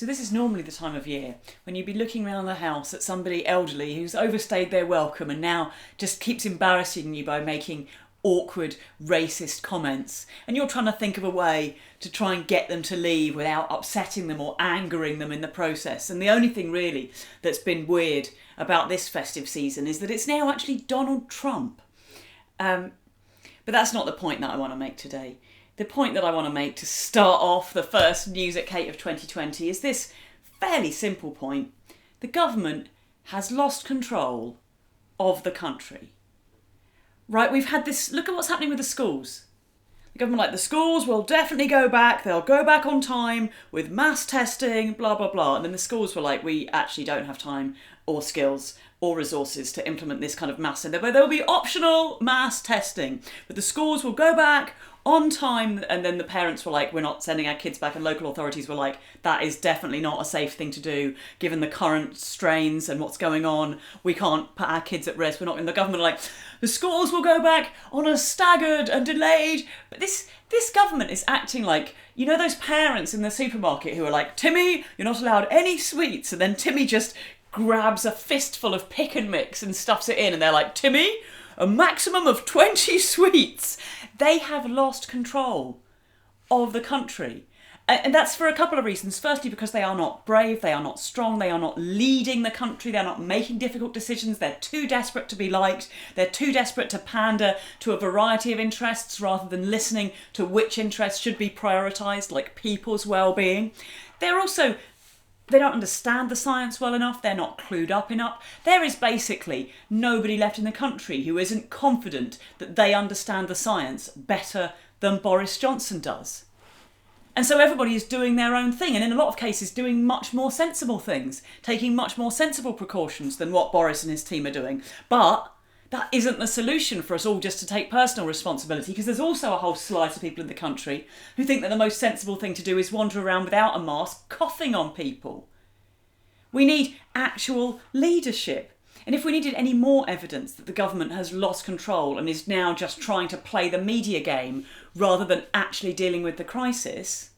So this is normally the time of year when you'd be looking around the house at somebody elderly who's overstayed their welcome and now just keeps embarrassing you by making awkward, racist comments. And you're trying to think of a way to try and get them to leave without upsetting them or angering them in the process. And the only thing really that's been weird about this festive season is that it's now actually Donald Trump. But that's not the point that I want to make today. The point that I want to make to start off the first News at Kate of 2020 is this fairly simple point. The government has lost control of the country. Right, we've had this, look at what's happening with the schools. The government the schools will definitely go back, they'll go back on time with mass testing, blah, blah, blah. And then the schools were we actually don't have time or skills or resources to implement this kind of mass. And there will be optional mass testing, but the schools will go back on time. And then the parents were we're not sending our kids back, and local authorities were that is definitely not a safe thing to do given the current strains and what's going on. We can't put our kids at risk. We're not in the government the schools will go back on a staggered and delayed. But this government is acting those parents in the supermarket who are Timmy, you're not allowed any sweets, and then Timmy just grabs a fistful of pick and mix and stuffs it in, and they're Timmy, a maximum of 20 sweets. They have lost control of the country. And that's for a couple of reasons. Firstly, because they are not brave, they are not strong, they are not leading the country, they're not making difficult decisions, they're too desperate to be liked, they're too desperate to pander to a variety of interests rather than listening to which interests should be prioritised, like people's well-being. They don't understand the science well enough, they're not clued up enough. There is basically nobody left in the country who isn't confident that they understand the science better than Boris Johnson does. And so everybody is doing their own thing, and in a lot of cases doing much more sensible things, taking much more sensible precautions than what Boris and his team are doing. But that isn't the solution for us all just to take personal responsibility, because there's also a whole slice of people in the country who think that the most sensible thing to do is wander around without a mask, coughing on people. We need actual leadership. And if we needed any more evidence that the government has lost control and is now just trying to play the media game rather than actually dealing with the crisis,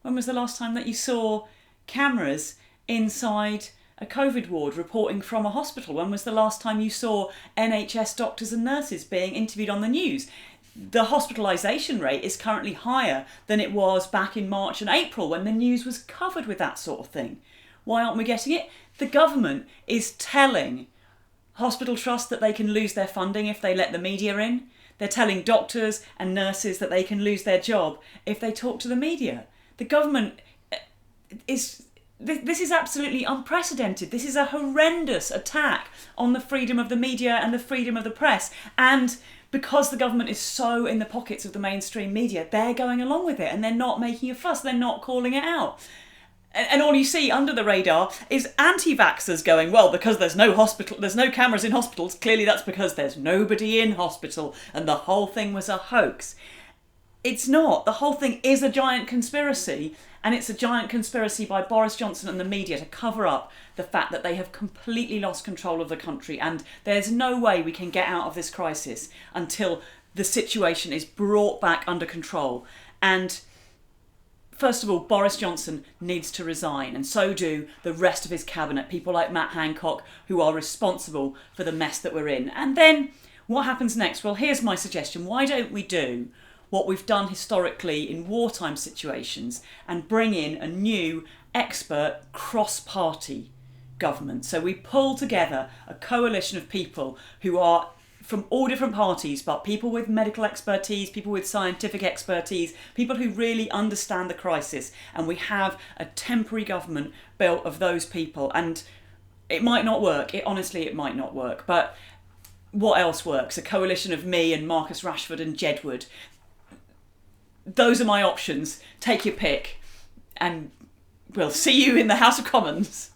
when was the last time that you saw cameras inside a COVID ward reporting from a hospital? When was the last time you saw NHS doctors and nurses being interviewed on the news? The hospitalisation rate is currently higher than it was back in March and April when the news was covered with that sort of thing. Why aren't we getting it? The government is telling hospital trusts that they can lose their funding if they let the media in. They're telling doctors and nurses that they can lose their job if they talk to the media. The government is... This is absolutely unprecedented. This is a horrendous attack on the freedom of the media and the freedom of the press. And because the government is so in the pockets of the mainstream media, they're going along with it and they're not making a fuss. They're not calling it out. And all you see under the radar is anti-vaxxers going, well, because there's no cameras in hospitals, clearly that's because there's nobody in hospital and the whole thing was a hoax. It's not. The whole thing is a giant conspiracy, and it's a giant conspiracy by Boris Johnson and the media to cover up the fact that they have completely lost control of the country, and there's no way we can get out of this crisis until the situation is brought back under control. And first of all, Boris Johnson needs to resign, and so do the rest of his cabinet, people like Matt Hancock, who are responsible for the mess that we're in. And then what happens next? Well, here's my suggestion. Why don't we do what we've done historically in wartime situations and bring in a new expert cross-party government? So we pull together a coalition of people who are from all different parties, but people with medical expertise, people with scientific expertise, people who really understand the crisis. And we have a temporary government built of those people. And it might not work. It might not work. But what else works? A coalition of me and Marcus Rashford and Jedward. Those are my options. Take your pick. And we'll see you in the House of Commons.